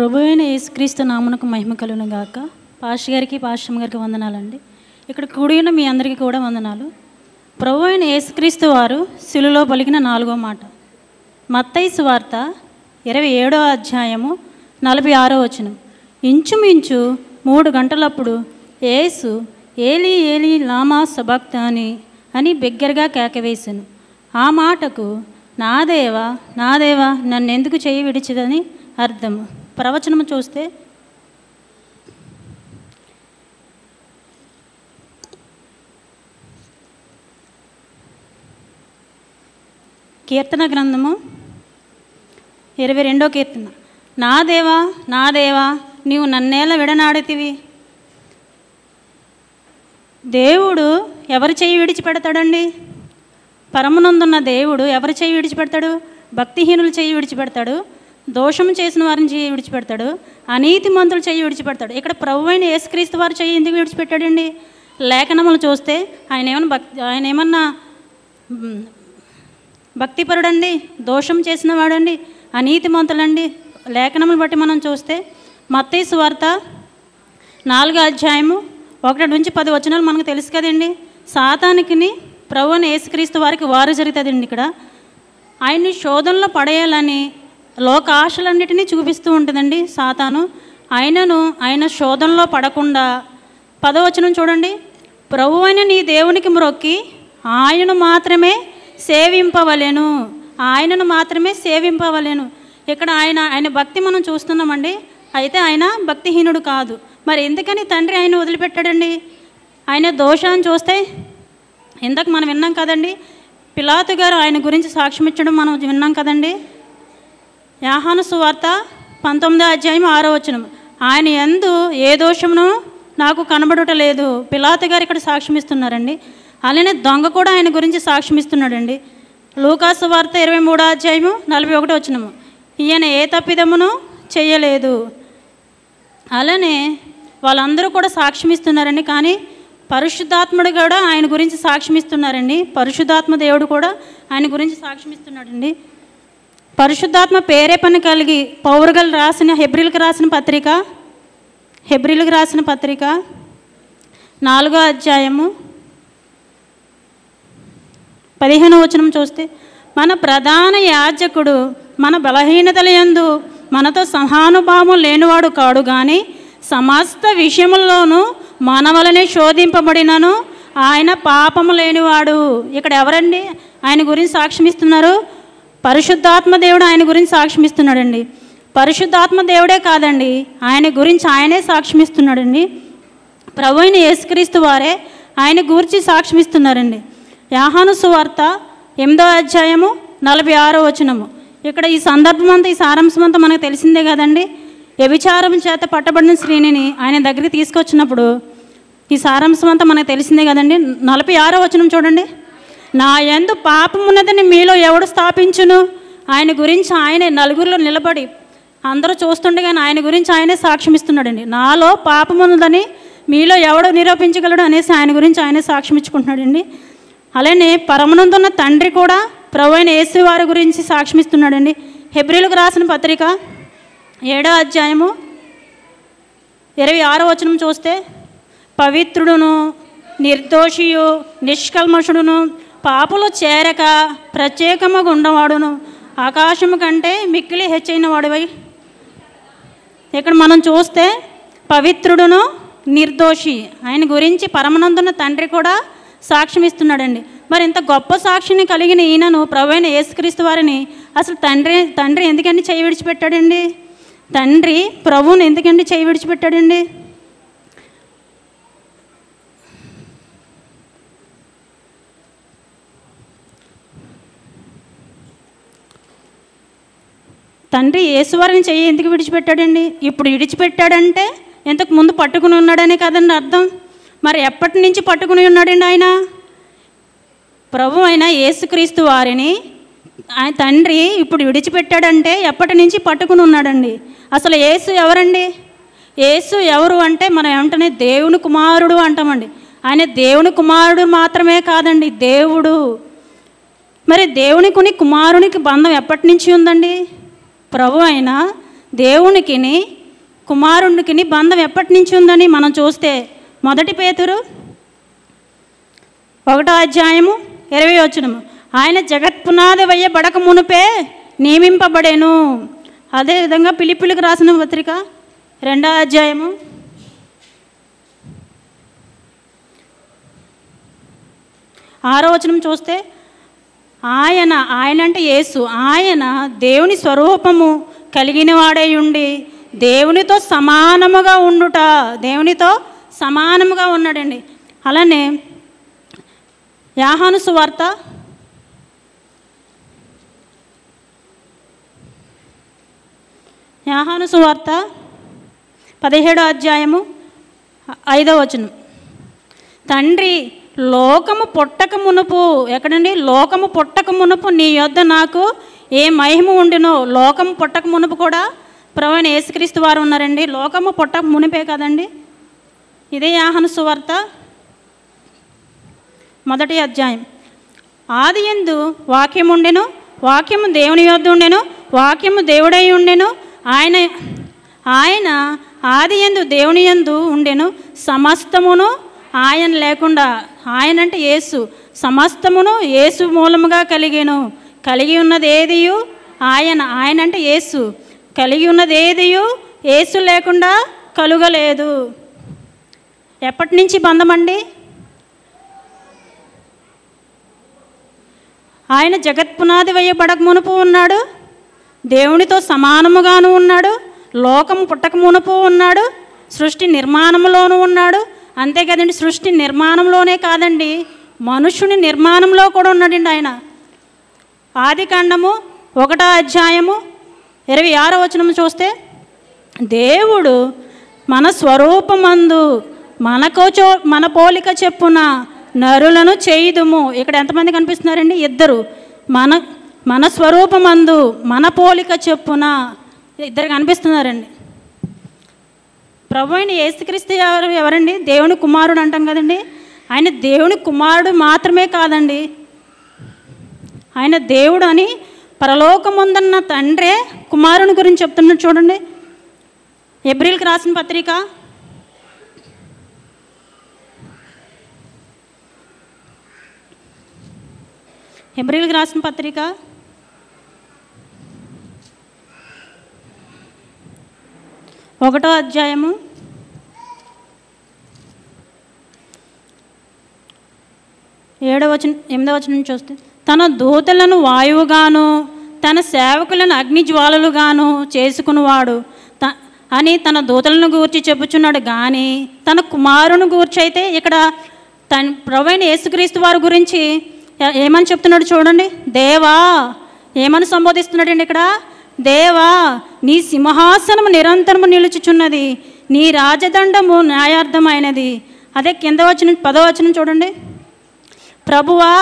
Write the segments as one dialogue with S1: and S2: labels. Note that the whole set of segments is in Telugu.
S1: ప్రభు అయిన యేసుక్రీస్తు నామమునకు మహిమ కలుగును గాక. పాస్టర్ గారికి పాస్టమ్ గారికి వందనాలండి. ఇక్కడ కూడిన మీ అందరికీ కూడా వందనాలు. ప్రభు అయిన యేసుక్రీస్తు వారు శిలువలో పలికిన 4వ మాట. మత్తయి సువార్త 27వ అధ్యాయము 46వ వచనం. ఇంచుమించు 3 గంటలప్పుడు యేసు ఏలీ ఏలీ లామా సబక్తాని అని బిగ్గరగా కేకవేశాను. ఆ మాటకు నా దేవా నన్నెందుకు చేయి విడిచిదని అర్థము. ప్రవచనము చూస్తే కీర్తన గ్రంథము 22వ కీర్తన. నా దేవా నీవు నన్నేలా విడనాడితివి. దేవుడు ఎవరి చేయి విడిచిపెడతాడండి? పరమునందున్న దేవుడు ఎవరి చేయి విడిచిపెడతాడు? భక్తిహీనులు చేయి విడిచిపెడతాడు, దోషం చేసిన వారిని చేయి విడిచిపెడతాడు, అనీతిమంతులు చేయి విడిచిపెడతాడు. ఇక్కడ ప్రభు అయిన యేసుక్రీస్తు వారు చేయి ఎందుకు విడిచిపెట్టాడండి? లేఖనములు చూస్తే ఆయన ఏమన్నా భక్తిపరుడండి, దోషం చేసిన వాడండి, అనీతిమంతులండి? లేఖనములు బట్టి మనం చూస్తే మత్తయి సువార్త 4వ అధ్యాయము 1 నుంచి 10 వచనాలు మనకు తెలుసు కదండి. సాతానుకిని ప్రభు అయిన యేసుక్రీస్తు వారికి వారు జరుగుతుందండి. ఇక్కడ ఆయన్ని శోధనలో పడేయాలని లోక ఆశలన్నిటినీ చూపిస్తూ ఉంటుందండి సాతాను. ఆయన శోధనలో పడకుండా 10వ వచనం చూడండి. ప్రభు అయిన నీ దేవునికి మ్రొక్కి ఆయనను మాత్రమే సేవింపవలెను. ఇక్కడ ఆయన భక్తి మనం చూస్తున్నామండి. అయితే ఆయన భక్తిహీనుడు కాదు. మరి ఎందుకని తండ్రి ఆయన వదిలిపెట్టాడండి? ఆయన దోషాన్ని చూస్తే ఇందాక మనం విన్నాం కదండి, పిలాతు గారు ఆయన గురించి సాక్ష్యం ఇచ్చడం మనం విన్నాం కదండి. యోహాను సువార్త 19వ అధ్యాయం 6వ వచనం. ఆయన యందు ఏ దోషమును నాకు కనబడుట లేదు. పిలాతు గారు ఇక్కడ సాక్ష్యం ఇస్తున్నారండి. అలానే దొంగ కూడా ఆయన గురించి సాక్ష్యం ఇస్తున్నాడండి. లూకా సువార్త 23వ అధ్యాయము 41వ వచనము. ఈయన ఏ తప్పిదమును చేయలేదు. అలానే వాళ్ళందరూ కూడా సాక్ష్యం ఇస్తున్నారండి. కానీ పరిశుద్ధాత్ముడు కూడా ఆయన గురించి సాక్ష్యం ఇస్తున్నారండి. పరిశుద్ధాత్మ దేవుడు కూడా ఆయన గురించి సాక్ష్యం ఇస్తున్నాడండి. పరిశుద్ధాత్మ ప్రేరేపణ కలిగి పౌరుగలు రాసిన హెబ్రీలకు రాసిన పత్రిక 4వ అధ్యాయము 15వ వచనం చూస్తే, మన ప్రధాన యాజకుడు మన బలహీనతల యందు మనతో సహానుభావం లేనివాడు కాడు, కానీ సమస్త విషయముల్లోనూ మన వలనే శోధింపబడినను ఆయన పాపము లేనివాడు. ఇక్కడ ఎవరండి ఆయన గురించి సాక్ష్యం ఇస్తున్నారు? పరిశుద్ధాత్మ దేవుడు ఆయన గురించి సాక్ష్యం ఇస్తున్నాడండి. పరిశుద్ధాత్మ దేవుడే కాదండి, ఆయన గురించి ఆయనే సాక్ష్యం ఇస్తున్నాడండి. ప్రభు అయిన యేసుక్రీస్తు వారే ఆయన గురించి సాక్ష్యం ఇస్తున్నారండి. యోహాను సువార్త 8వ అధ్యాయము 46వ వచనము. ఇక్కడ ఈ సందర్భం అంతా, ఈ సారాంశం అంతా మనకు తెలిసిందే కదండి. వ్యభిచారం చేత పట్టబడిన స్త్రీని ఆయన దగ్గరికి తీసుకొచ్చినప్పుడు ఈ సారాంశం అంతా మనకు తెలిసిందే కదండి. 46వ వచనం చూడండి. నా యందు పాపమున్నదని మీలో ఎవడు స్థాపించును? ఆయన గురించి ఆయనే నలుగురిలో నిలబడి అందరూ చూస్తుండగానే ఆయన గురించి ఆయనే సాక్ష్యం ఇస్తున్నాడండి. నాలో పాపమున్నదని మీలో ఎవడు నిరూపించగలడు అనేసి ఆయన గురించి ఆయనే సాక్ష్యం ఇచ్చుకుంటున్నాడండి. అలానే పరమనందున్న తండ్రి కూడా ప్రభు అయిన యేసు వారి గురించి సాక్ష్యం ఇస్తున్నాడండి. హెబ్రీలకు రాసిన పత్రిక 7వ అధ్యాయము 26వ వచనం చూస్తే, పవిత్రుడును నిర్దోషియు నిష్కల్మషుడును పాపులు చేరక ప్రత్యేకముగా ఉండవాడును ఆకాశము కంటే మిక్కిలి హెచ్చైన వాడివై. ఇక్కడ మనం చూస్తే పవిత్రుడును నిర్దోషి ఆయన గురించి పరమనందున్న తండ్రి కూడా సాక్ష్యం ఇస్తున్నాడండి. మరి ఇంత గొప్ప సాక్షిని కలిగిన ఈయనను ప్రభు అయిన యేసుక్రీస్తు వారిని అసలు తండ్రి ఎందుకండి చేయి విడిచిపెట్టాడండి? తండ్రి ప్రభువుని ఎందుకండి చేయి విడిచిపెట్టాడండి? తండ్రి యేసువారిని చెయ్యి ఎందుకు విడిచిపెట్టాడండి? ఇప్పుడు విడిచిపెట్టాడంటే ఇంతకు ముందు పట్టుకుని ఉన్నాడనే కదండి అర్థం. మరి ఎప్పటి నుంచి పట్టుకుని ఉన్నాడండి ఆయన? ప్రభు అయిన యేసుక్రీస్తు వారిని ఆయన తండ్రి ఇప్పుడు విడిచిపెట్టాడంటే ఎప్పటి నుంచి పట్టుకుని ఉన్నాడండి? అసలు యేసు ఎవరండి? యేసు ఎవరు అంటే మనం వెంటనే దేవుని కుమారుడు అంటామండి. ఆయన దేవుని కుమారుడు మాత్రమే కాదండి, దేవుడు. మరి దేవునికి కుమారునికి బంధం ఎప్పటి నుంచి ఉందండి? ప్రభు అయిన దేవునికిని కుమారునికిని బంధం ఎప్పటి నుంచి ఉందని మనం చూస్తే 1 పేతురు 1:20 ఆయన జగత్పునాది వేయబడక మునుపే నియమింపబడేను. అదేవిధంగా ఫిలిప్పీయులకు రాసిన పత్రిక 2:6 చూస్తే ఆయన అంటే యేసు, ఆయన దేవుని స్వరూపము కలిగిన వాడై ఉండి దేవునితో సమానముగా ఉండుట, దేవునితో సమానముగా ఉన్నాడండి. అలానే యోహాను సువార్త 17:5 తండ్రి లోకము పుట్టక మునుపు, ఎక్కడండి, లోకము పుట్టక మునుపు నీ యొద్ద నాకు ఏ మహిమ ఉండినో. లోకము పుట్టక మునుపు కూడా ప్రభువైన యేసుక్రీస్తు వారు ఉన్నారండి. లోకము పుట్టక మునిపే కదండి. ఇదే యోహాను సువార్త 1 ఆదియందు వాక్యము ఉండెను, వాక్యము దేవుని యొద్ద ఉండెను, వాక్యము దేవుడై ఉండెను. ఆయన ఆదియందు దేవుని యందు ఉండెను. సమస్తమును ఆయన లేకుండా, ఆయన అంటే యేసు, సమస్తమును యేసు మూలముగా కలిగెను. కలిగి ఉన్నది ఏదియు ఆయన అంటే యేసు, కలిగి ఉన్నది ఏదియు యేసు లేకుండా కలుగలేదు. ఎప్పటి నుంచి బంధమండి? ఆయన జగత్పునాది వేయబడక మునుపు ఉన్నాడు, దేవునితో సమానముగాను ఉన్నాడు, లోకము పుట్టక మునుపు ఉన్నాడు, సృష్టి నిర్మాణంలోనూ ఉన్నాడు. అంతే కదండి, సృష్టి నిర్మాణంలోనే కాదండి, మనుషుని నిర్మాణంలో కూడా ఉన్నాడండి ఆయన. ఆదికాండము 1:26 చూస్తే దేవుడు మన స్వరూపమందు మన పోలిక చెప్పున నరులను చేయుదుము. ఇక్కడ ఎంతమంది కనిపిస్తున్నారండి? 2. మన స్వరూపమందు మన పోలిక చెప్పున 2 కనిపిస్తున్నారండి. ప్రభు అయిన యేసుక్రీస్తు ఎవరండి? దేవుని కుమారుడు అంటాం కదండి. ఆయన దేవుని కుమారుడు మాత్రమే కాదండి, ఆయన దేవుడు అని పరలోకముందున్న తండ్రే కుమారుని గురించి చెప్తున్నాడు. చూడండి, హెబ్రీయులకు రాసిన పత్రిక 1:8 చూస్తే తన దూతలను వాయువుగాను తన సేవకులను అగ్నిజ్వాలలుగాను చేసుకునేవాడు అని తన దూతలను గూర్చి చెప్పుచున్నాడు. కానీ తన కుమారుని గూర్చి అయితే ఇక్కడ తన ప్రభువైన యేసుక్రీస్తు వారి గురించి ఏమని చెప్తున్నాడు చూడండి. దేవా ఏమని సంబోధిస్తున్నాడండి ఇక్కడ? దేవా నీ సింహాసనము నిరంతరము నిలుచుచున్నది, నీ రాజదండము న్యాయార్థమైనది. అదే కింద 10 చూడండి. ప్రభువా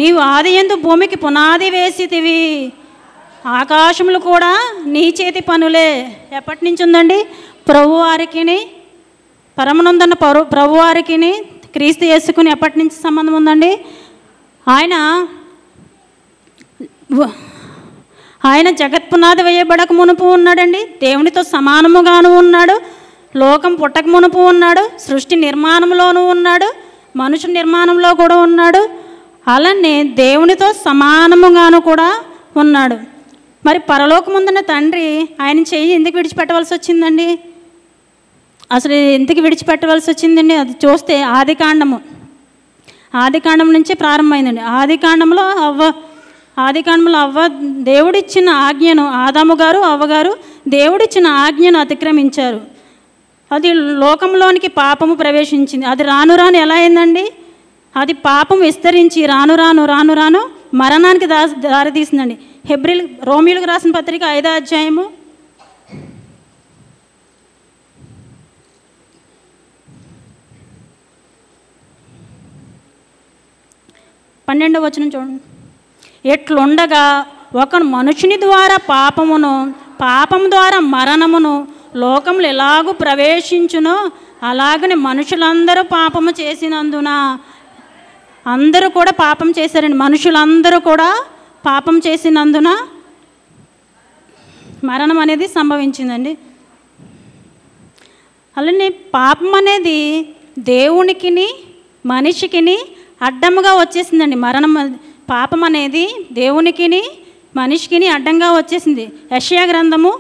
S1: నీవు ఆదియందు భూమికి పునాది వేసితివి, ఆకాశములు కూడా నీ చేతి పనులే. ఎప్పటి నుంచి ఉందండి? ప్రభువారికిని పరమనందన్న ప్రభువారికిని క్రీస్తు యేసుకుని ఎప్పటి నుంచి సంబంధం ఉందండి? ఆయన జగత్పునాది వేయబడక మునుపు ఉన్నాడండి, దేవునితో సమానముగాను ఉన్నాడు, లోకం పుట్టక మునుపు ఉన్నాడు, సృష్టి నిర్మాణంలోనూ ఉన్నాడు, మనుషు నిర్మాణంలో కూడా ఉన్నాడు, అలానే దేవునితో సమానముగాను కూడా ఉన్నాడు. మరి పరలోకముందున్న తండ్రి ఆయన చెయ్యి ఎందుకు విడిచిపెట్టవలసి వచ్చిందండి? అసలు ఎందుకు విడిచిపెట్టవలసి వచ్చిందండి? అది చూస్తే ఆదికాండం నుంచి ప్రారంభమైందండి. ఆదికాండంలో అవ్వ దేవుడిచ్చిన ఆజ్ఞను, ఆదాము గారు అవ్వగారు దేవుడిచ్చిన ఆజ్ఞను అతిక్రమించారు. అది లోకంలోనికి పాపము ప్రవేశించింది. అది రాను రాను ఎలా అయిందండి? అది పాపం విస్తరించి రాను రాను మరణానికి దారితీసిందండి. రోమీయులకు రాసిన పత్రిక 5:12 చూడండి. ఎట్లుండగా ఒక మనుషుని ద్వారా పాపం ద్వారా మరణమును లోకములు ఎలాగూ ప్రవేశించునో అలాగనే మనుషులందరూ పాపము చేసినందున, అందరూ కూడా పాపం చేశారండి. మనుషులందరూ కూడా పాపం చేసినందున మరణం అనేది సంభవించిందండి. అలానే పాపం అనేది దేవునికిని మనిషికిని అడ్డముగా వచ్చేసిందండి. పాపం అనేది దేవునికిని మనిషికిని అడ్డంగా వచ్చేసింది. యెషయా గ్రంథము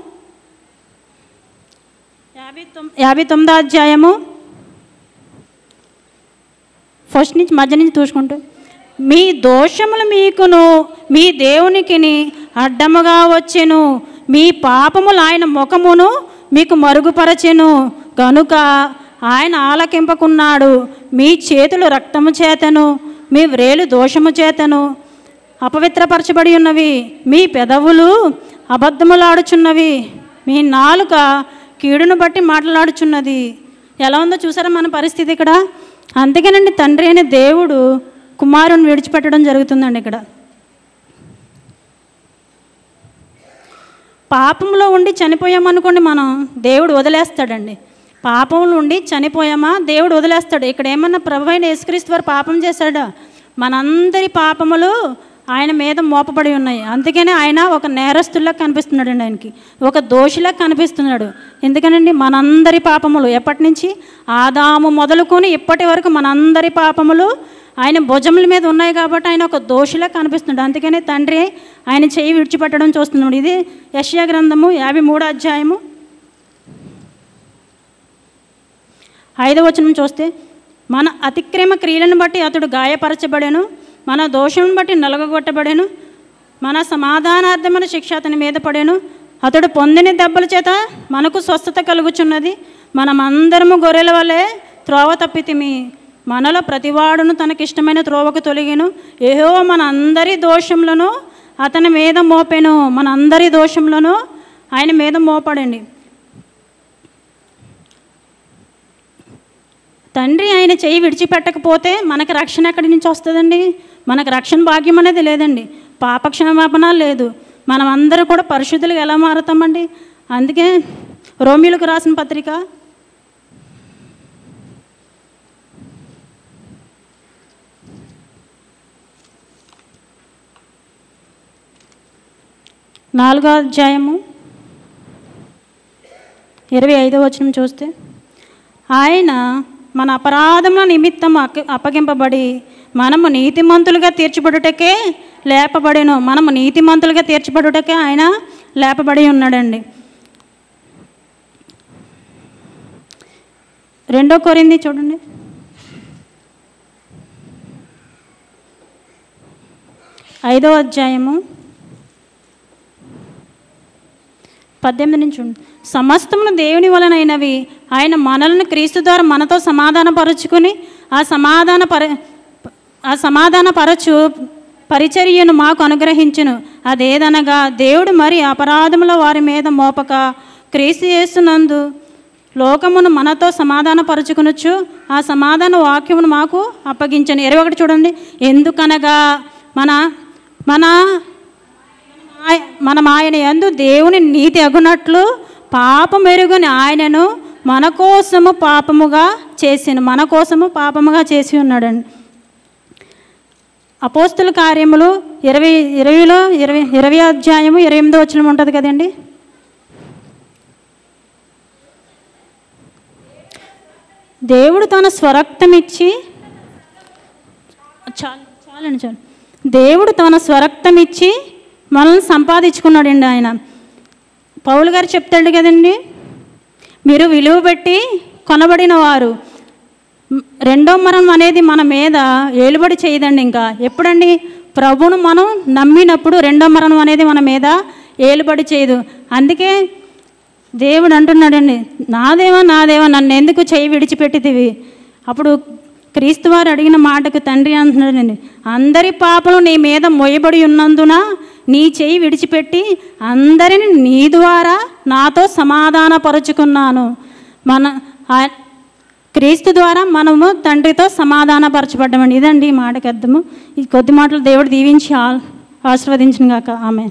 S1: 59వ అధ్యాయము ఫస్ట్ నుంచి మధ్య నుంచి చూసుకుంటూ, మీ దోషములు మీకును మీ దేవునికిని అడ్డముగా వచ్చెను, మీ పాపములు ఆయన ముఖమును మీకు మరుగుపరచెను గనుక ఆయన ఆలకింపకున్నాడు. మీ చేతులు రక్తము చేతను మీ వ్రేలు దోషము చేతను అపవిత్రపరచబడి ఉన్నవి, మీ పెదవులు అబద్ధములాడుచున్నవి, మీ నాలుక కీడును బట్టి మాట్లాడుచున్నది. ఎలా ఉందో చూసారా మన పరిస్థితి ఇక్కడ. అందుకేనండి తండ్రి అయిన దేవుడు కుమారుని విడిచిపెట్టడం జరుగుతుందండి. ఇక్కడ పాపంలో ఉండి చనిపోయామనుకోండి, మనం దేవుడు వదిలేస్తాడండి. పాపంలో ఉండి చనిపోయామా దేవుడు వదిలేస్తాడు. ఇక్కడ ఏమన్నా ప్రభువైన యేసుక్రీస్తు వారు పాపం చేశాడా? మనందరి పాపములు ఆయన మీద మోపబడి ఉన్నాయి. అందుకనే ఆయన ఒక నేరస్తుల్లా కనిపిస్తున్నాడు అండి, ఆయనకి ఒక దోషిలా కనిపిస్తున్నాడు. ఎందుకనండి మనందరి పాపములు ఎప్పటి నుంచి ఆదాము మొదలుకొని ఇప్పటి వరకు మనందరి పాపములు ఆయన భుజముల మీద ఉన్నాయి కాబట్టి ఆయన ఒక దోషిలా కనిపిస్తున్నాడు. అందుకనే తండ్రి ఆయన చేయి విడిచిపెట్టడం చూస్తున్నాడు. ఇది యెషయా గ్రంథము 53వ అధ్యాయము 5వ వచనం చూస్తే, మన అతిక్రమ క్రియలను బట్టి అతడు గాయపరచబడెను, మన దోషం బట్టి నలగొట్టబడెను, మన సమాధానార్థమైన శిక్ష అతని మీద పడెను, అతడు పొందిన దెబ్బల చేత మనకు స్వస్థత కలుగుచున్నది. మనమందరము గొర్రెల వలె త్రోవ తప్పితిమి, మనలో ప్రతివాడును తనకిష్టమైన త్రోవకు తొలగిను. యెహోవా మన అందరి దోషములను అతని మీద మోపెను. మన అందరి దోషములను ఆయన మీద మోపడండి. తండ్రి ఆయన చెయ్యి విడిచిపెట్టకపోతే మనకు రక్షణ ఎక్కడి నుంచి వస్తుందండి? మనకు రక్షణ భాగ్యం అనేది లేదండి, పాపక్షమాపణ లేదు. మనం అందరూ కూడా పరిశుద్ధులుగా ఎలా మారుతామండి? అందుకే రోమీయులకు రాసిన పత్రిక 4వ అధ్యాయము 25వ వచనం చూస్తే, ఆయన మన అపరాధముల నిమిత్తం అప్పగింపబడి మనము నీతిమంతులుగా తీర్చబడుటకే లేపబడెను. మనము నీతిమంతులుగా తీర్చబడుటకే ఆయన లేపబడి ఉన్నాడండి. 2 కొరింథీ చూడండి, 5వ అధ్యాయము 18 నుంచి చూడండి. సమస్తమును దేవుని వలనైనవి, ఆయన మనలను క్రీస్తు ద్వారా మనతో సమాధానపరుచుకుని ఆ సమాధానపరచు పరిచర్యను మాకు అనుగ్రహించును. అదేదనగా దేవుడు మరి అపరాధముల వారి మీద మోపక క్రీస్తు యేసునందు లోకమును మనతో సమాధానపరుచుకునొచ్చు ఆ సమాధాన వాక్యమును మాకు అప్పగించను. 21 చూడండి, ఎందుకనగా మనం ఆయన యందు దేవుని నీతి అగునట్లు పాపమెరుగుని ఆయనను మన కోసము పాపముగా చేసి ఉన్నాడండి. అపోస్తుల కార్యములు 20వ అధ్యాయము 28వ వచనం ఉంటుంది కదండి. దేవుడు తన స్వరక్తం ఇచ్చి దేవుడు తన స్వరక్తం ఇచ్చి మనల్ని సంపాదించుకున్నాడండి. ఆయన పౌలు గారు చెప్తాడు కదండి, మీరు విలువ పెట్టి కొనబడిన వారు. రెండో మరణం అనేది మన మీద ఏలుబడి చేయదండి. ఇంకా ఎప్పుడండి? ప్రభువును మనం నమ్మినప్పుడు రెండో మరణం అనేది మన మీద ఏలుబడి చేయదు. అందుకే దేవుడు అంటున్నాడండి, నా దేవా నన్ను ఎందుకు చేయి విడిచిపెట్టితివి? అప్పుడు క్రీస్తు వారు అడిగిన మాటకు తండ్రి అంటున్నాడండి, అందరి పాపలు నీ మీద మోయబడి ఉన్నందున నీ చేయి విడిచిపెట్టి అందరిని నీ ద్వారా నాతో సమాధానపరుచుకున్నాను. క్రీస్తు ద్వారా మనము తండ్రితో సమాధానపరచబడ్డామండి. ఇదండి ఈ మాటకి అర్థము. ఈ కొద్ది మాటలు దేవుడు దీవించి ఆశీర్వదించిన గాక. ఆమె.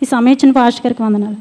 S1: ఈ సమయం ఇచ్చిన పాస్టర్ గారికి వందనాలు.